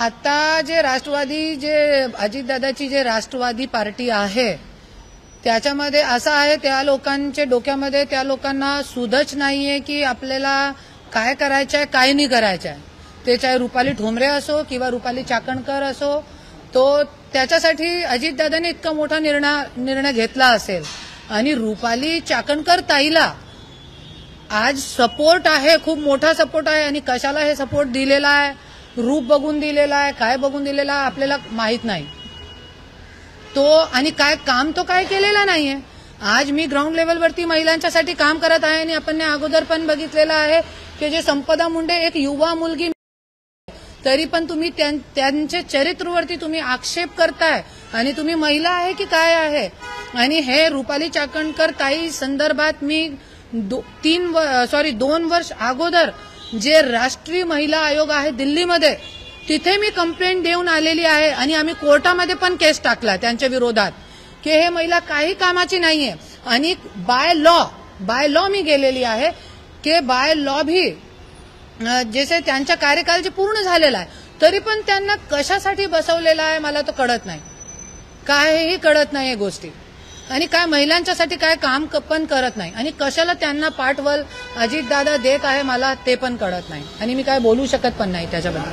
आता जे राष्ट्रवादी जे अजितदादाची जे राष्ट्रवादी पार्टी आहे त्याच्यामध्ये असं आहे, त्या लोकांच्या डोक्यामध्ये त्या लोकांना सुधच नाहीये की आपल्याला काय करायचंय काय नाही करायचंय. ते चाहे रुपाली ठोंबरे असो किंवा रुपाली चाकणकर असो, तो त्याच्यासाठी अजितदादांनी इतका मोठा निर्णय घेतला असेल. आणि रुपाली चाकणकर ताईला आज सपोर्ट आहे, खूप मोठा सपोर्ट आहे. आणि कशाला हे सपोर्ट दिलेला आहे, रूप बघून दिलेला आहे, काय बघून दिलेला आहे आपल्याला माहित नाही. तो आणि काय काम तो काय केलेला नाहीये. आज मी ग्राउंड लेवलवरती महिलांच्यासाठी काम करत आहे आणि आपण अगोदर पण बघितलेलं आहे की जे संपदा मुंडे एक युवा मुलगी, तरी पण तुम्ही त्यांचे चरित्रवरती तुम्ही आक्षेप करताय आणि तुम्ही महिला आहे की काय आहे. आणि हे रुपाली चाकणकर ताई संदर्भात मी 2 वर्ष अगोदर जे राष्ट्रीय महिला आयोग आहे दिल्लीमध्ये, तिथे मी कंप्लेंट देऊन आलेली आहे. आणि आम्ही कोर्टामध्ये पण केस टाकला त्यांच्या विरोधात की हे महिला काही कामाची नाहीये. आणि बाय लॉ मी गेलेली आहे की बाय लॉ भी जसे त्यांच्या कार्यकाल जे पूर्ण झालेला आहे, तरी पण त्यांना कशासाठी बसवलेला आहे मला तो कळत नाही, काहीही कळत नाही गोष्टी. आणि काय महिलांच्यासाठी काय काम पण करत नाही. आणि कशाला त्यांना पाठबळ अजितदादा देत आहे मला ते पण कळत नाही. आणि मी काय बोलू शकत पण नाही त्याच्याबद्दल.